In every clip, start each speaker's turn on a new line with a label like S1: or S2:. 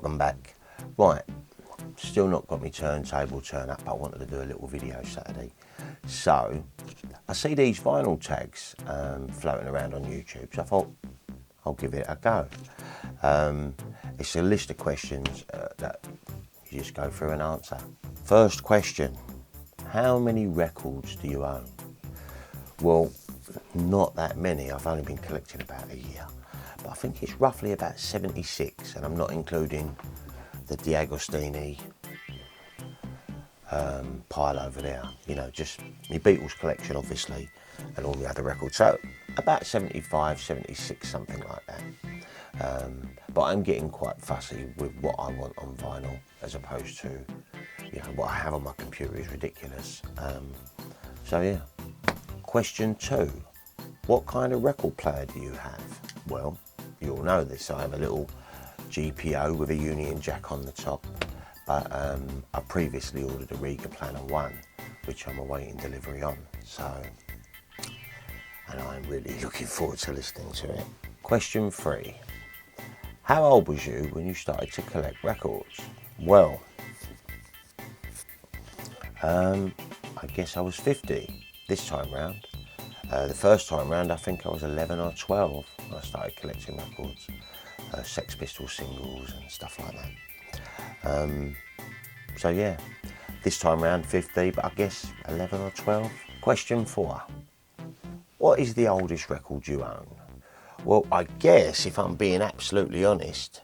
S1: I'm back. Right, still not got my turntable turn up, but I wanted to do a little video Saturday. So, I see these vinyl tags floating around on YouTube, so I thought I'll give it a go. It's a list of questions that you just go through and answer. First question, how many records do you own? Well, not that many. I've only been collecting about a year, but I think it's roughly about 76, and I'm not including the D'Agostini pile over there. You know, just my Beatles collection, obviously, and all the other records. So about 75, 76, something like that. But I'm getting quite fussy with what I want on vinyl, as opposed to, you know, what I have on my computer is ridiculous. So yeah. Question 2, what kind of record player do you have? Well, you all know this. I have a little GPO with a Union jack on the top, but I previously ordered a Riga Planner 1, which I'm awaiting delivery on. So, and I'm really looking forward to listening to it. Question 3, how old was you when you started to collect records? Well, I guess I was 50 this time round. The first time round, I think I was 11 or 12 when I started collecting records, Sex Pistols singles and stuff like that. So yeah, this time round 50, but I guess 11 or 12. Question 4, what is the oldest record you own? Well, I guess if I'm being absolutely honest,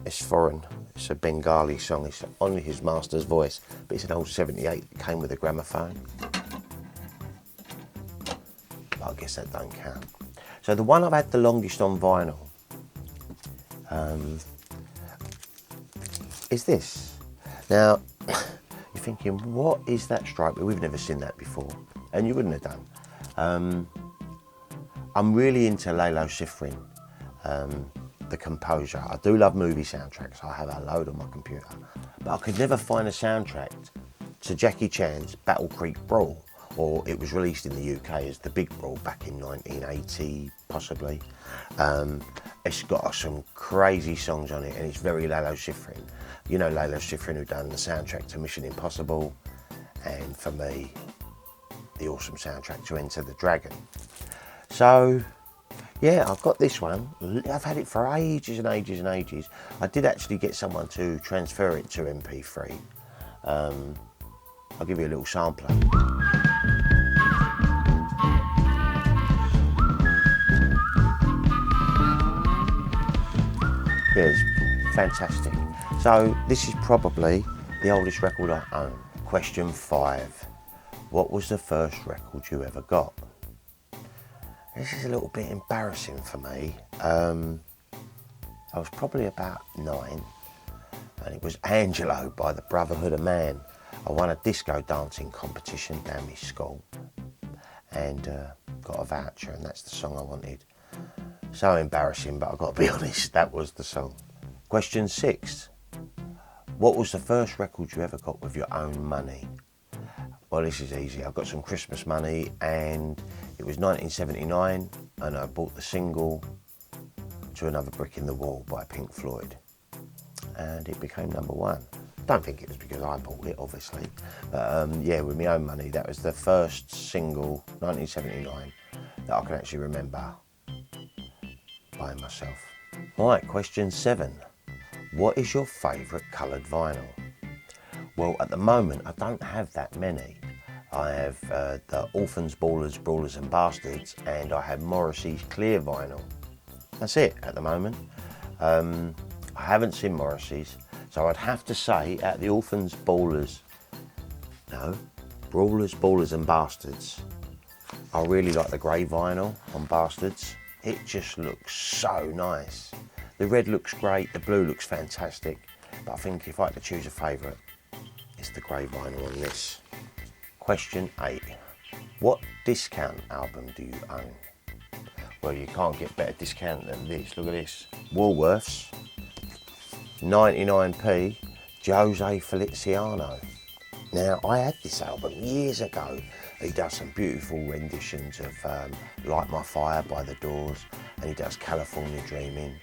S1: it's foreign. It's a Bengali song. It's only his master's voice, but it's an old 78 that came with a gramophone. But I guess that don't count. So the one I've had the longest on vinyl is this. Now, you're thinking, what is that Stripey? We've never seen that before, and you wouldn't have done. I'm really into Lalo Schifrin. The composer. I do love movie soundtracks. I have a load on my computer, but I could never find a soundtrack to Jackie Chan's Battle Creek Brawl, or it was released in the UK as The Big Brawl back in 1980, possibly. It's got some crazy songs on it, and it's very Lalo Schifrin. You know Lalo Schifrin, who done the soundtrack to Mission Impossible, and for me, the awesome soundtrack to Enter the Dragon. So, yeah, I've got this one. I've had it for ages and ages and ages. I did actually get someone to transfer it to MP3. I'll give you a little sampler. Yeah, it's fantastic. So this is probably the oldest record I own. Question 5, what was the first record you ever got? This is a little bit embarrassing for me. I was probably about 9, and it was Angelo by the Brotherhood of Man. I won a disco dancing competition down my school, and got a voucher, and that's the song I wanted. So embarrassing, but I've got to be honest, that was the song. Question 6, what was the first record you ever got with your own money? Well, this is easy. I got some Christmas money, and it was 1979, and I bought the single To Another Brick in the Wall by Pink Floyd, and it became #1. Don't think it was because I bought it, obviously, but yeah, with my own money, that was the first single, 1979, that I can actually remember buying myself. Right, question 7, what is your favourite coloured vinyl? Well, at the moment, I don't have that many. I have the Orphans, Ballers, Brawlers and Bastards, and I have Morrissey's clear vinyl. That's it at the moment. I haven't seen Morrissey's, so I'd have to say at the Orphans, Brawlers, Ballers and Bastards, I really like the grey vinyl on Bastards. It just looks so nice. The red looks great, the blue looks fantastic, but I think if I had to choose a favourite, it's the grey vinyl on this. Question 8, what discount album do you own? Well, you can't get better discount than this. Look at this. Woolworths, 99p, Jose Feliciano. Now, I had this album years ago, He does some beautiful renditions of Light My Fire by The Doors, and he does California Dreaming,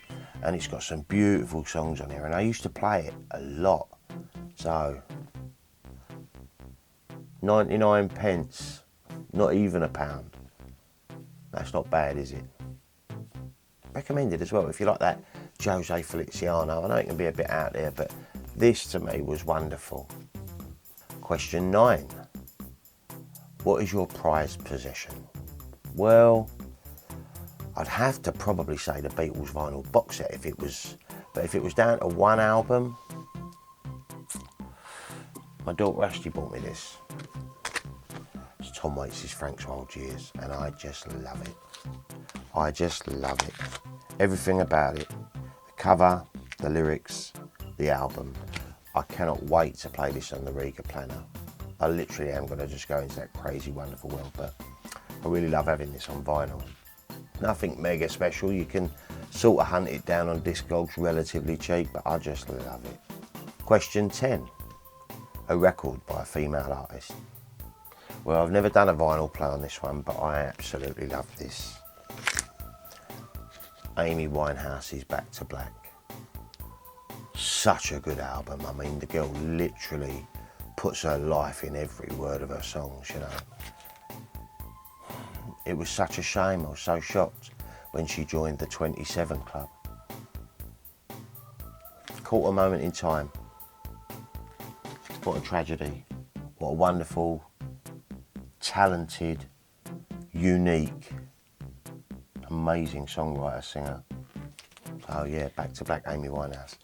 S1: and he's got some beautiful songs on here, and I used to play it a lot. So 99 pence, not even £1. That's not bad, is it? Recommended as well if you like that Jose Feliciano. I know it can be a bit out there, but this to me was wonderful. Question 9. What is your prized possession? Well, I'd have to probably say the Beatles vinyl box set if it was down to one album. My daughter Ashley bought me this. It's Tom Waits' Frank's Wild Years, and I just love it. I just love it. Everything about it. The cover, the lyrics, the album. I cannot wait to play this on the Riga Planner. I literally am going to just go into that crazy, wonderful world, but I really love having this on vinyl. Nothing mega special. You can sort of hunt it down on Discogs relatively cheap, but I just love it. Question 10. A record by a female artist. Well, I've never done a vinyl play on this one, but I absolutely love this. Amy Winehouse's Back to Black. Such a good album. I mean, the girl literally puts her life in every word of her songs, you know. It was such a shame. I was so shocked when she joined the 27 Club. Caught a moment in time. What a tragedy. What a wonderful, talented, unique, amazing songwriter, singer. Oh yeah, Back to Black, Amy Winehouse.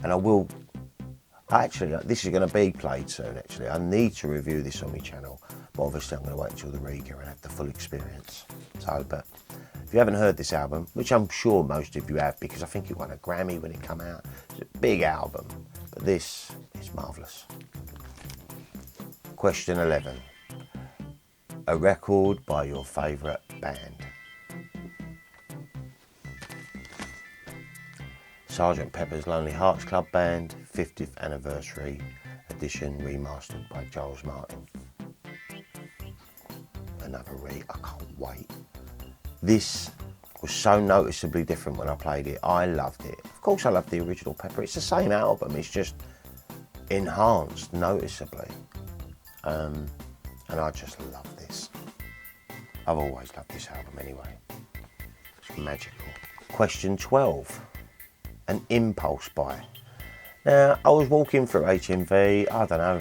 S1: And actually, this is going to be played soon, actually. I need to review this on my channel, but obviously I'm going to wait until the Riga and have the full experience. So, but if you haven't heard this album, which I'm sure most of you have, because I think it won a Grammy when it came out. It's a big album, but this is marvellous. Question 11. A record by your favourite band. Sgt. Pepper's Lonely Hearts Club Band, 50th Anniversary Edition, remastered by Giles Martin. Another read, I can't wait. This was so noticeably different when I played it. I loved it. Of course I loved the original Pepper. It's the same album, it's just enhanced noticeably. And I just love this. I've always loved this album anyway. It's magical. Question 12. An impulse buy. Now, I was walking through HMV, I don't know,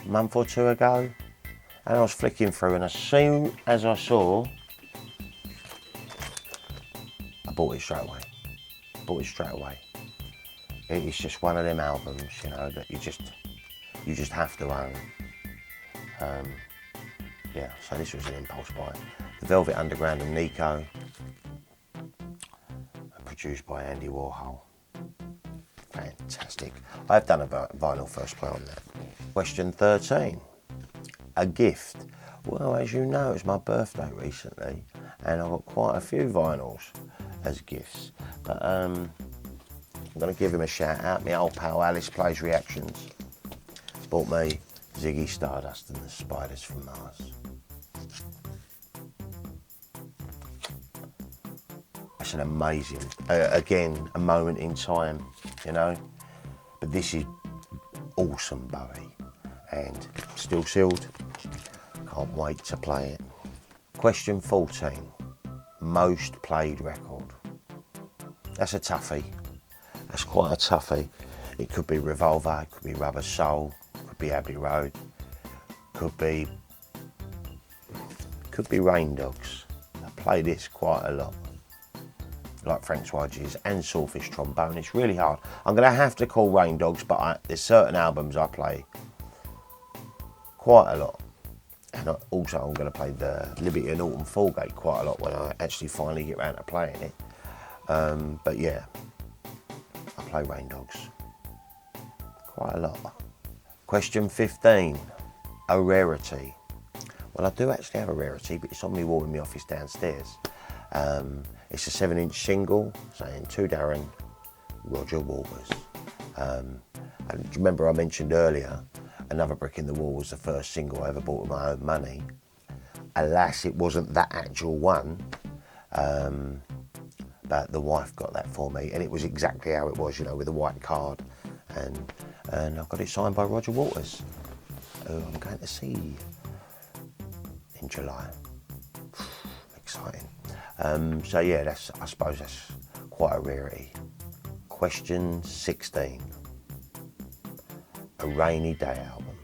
S1: a month or two ago, and I was flicking through, and as soon as I saw, I bought it straight away. It's just one of them albums, you know, that you just have to own. Yeah, so this was an impulse buy. The Velvet Underground and Nico, produced by Andy Warhol. Fantastic. I've done a vinyl first play on that. Question 13. A gift. Well, as you know, it's my birthday recently, and I got quite a few vinyls as gifts. But I'm going to give him a shout out. My old pal Alice Plays Reactions bought me Ziggy Stardust and the Spiders from Mars. It's an amazing, again, a moment in time, you know. But this is awesome Bowie, and still sealed. Can't wait to play it. Question 14. Most played record. That's a toughie. That's quite a toughie. It could be Revolver, it could be Rubber Soul, it could be Abbey Road, could be Rain Dogs. I play this quite a lot. Like Frank's Wild Years and Swordfish Trombone. It's really hard. I'm going to have to call Rain Dogs, but there's certain albums I play quite a lot. And also I'm going to play the Liberty and Autumn Fallgate quite a lot when I actually finally get around to playing it. But yeah, I play Rain Dogs quite a lot. Question 15. A rarity. Well, I do actually have a rarity, but it's on my wall in my office downstairs. It's a 7-inch single saying To Darren, Roger Waters. And remember I mentioned earlier, Another Brick in the Wall was the first single I ever bought with my own money. alas, it wasn't that actual one. But the wife got that for me, and it was exactly how it was, you know, with a white card, and I got it signed by Roger Waters, who I'm going to see in July. Exciting. So yeah, I suppose that's quite a rarity. Question 16. A rainy day album.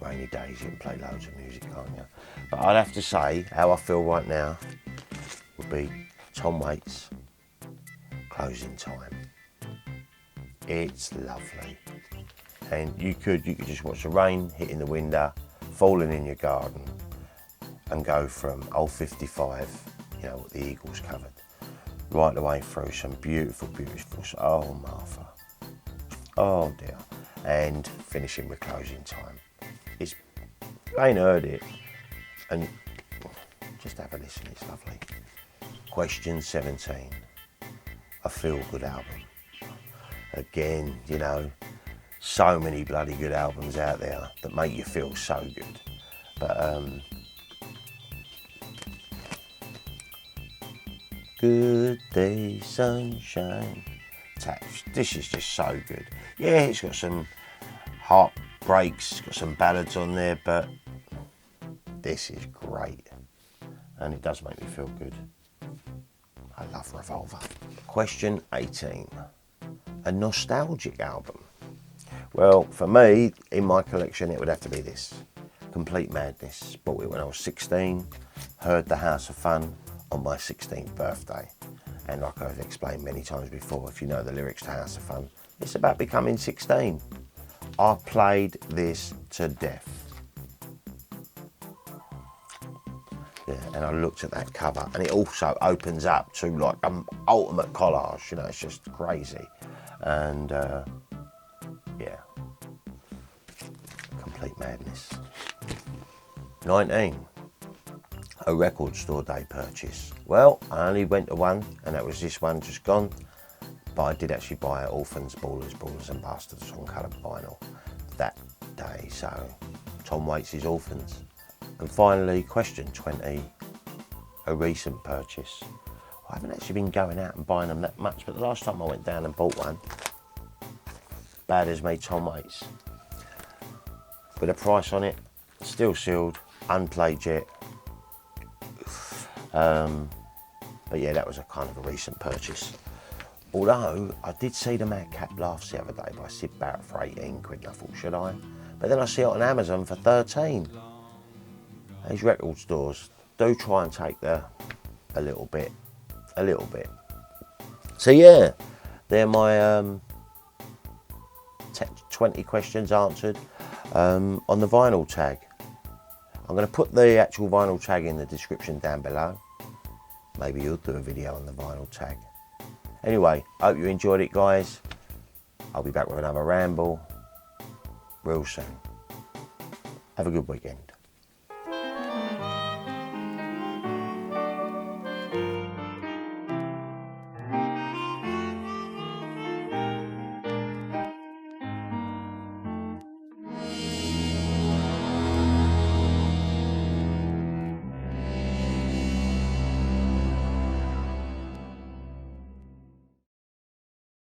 S1: Rainy days, you can play loads of music, can't you? But I'd have to say, how I feel right now would be Tom Waits, Closing Time. It's lovely. And you could just watch the rain hitting the window, falling in your garden, and go from old 55, you know, what the Eagles covered, right the way through some beautiful, oh Martha, oh dear, and finishing with Closing Time. You ain't heard it, and just have a listen, it's lovely. Question 17, a feel-good album. Again, you know, so many bloody good albums out there that make you feel so good. But Good Day Sunshine, this is just so good. Yeah, it's got some heartbreaks, it's got some ballads on there, but this is great, and it does make me feel good. I love Revolver. Question 18, a nostalgic album. Well, for me, in my collection, it would have to be this, Complete Madness. Bought it when I was 16, heard The House of Fun on my 16th birthday. And like I've explained many times before, if you know the lyrics to House of Fun, it's about becoming 16. I played this to death. Yeah, and I looked at that cover, and it also opens up to like an ultimate collage, you know, it's just crazy. And yeah, Complete Madness. 19, a record store day purchase. Well, I only went to one, and that was this one just gone, but I did actually buy Orphans, Ballers and Bastards on coloured vinyl that day, so Tom Waits' Orphans. And finally, question 20, a recent purchase. I haven't actually been going out and buying them that much, but the last time I went down and bought one, Bad As Me, Tom Waits, with a price on it, still sealed, unplayed yet. But yeah, that was a kind of a recent purchase. Although I did see the Madcap Laughs the other day by Sid Barrett for 18 quid, and I thought, should I? But then I see it on Amazon for 13. These record stores do try and take a little bit. So yeah, they're my 20 questions answered on the vinyl tag. I'm going to put the actual vinyl tag in the description down below. Maybe you'll do a video on the vinyl tag. Anyway, hope you enjoyed it, guys. I'll be back with another ramble real soon. Have a good weekend.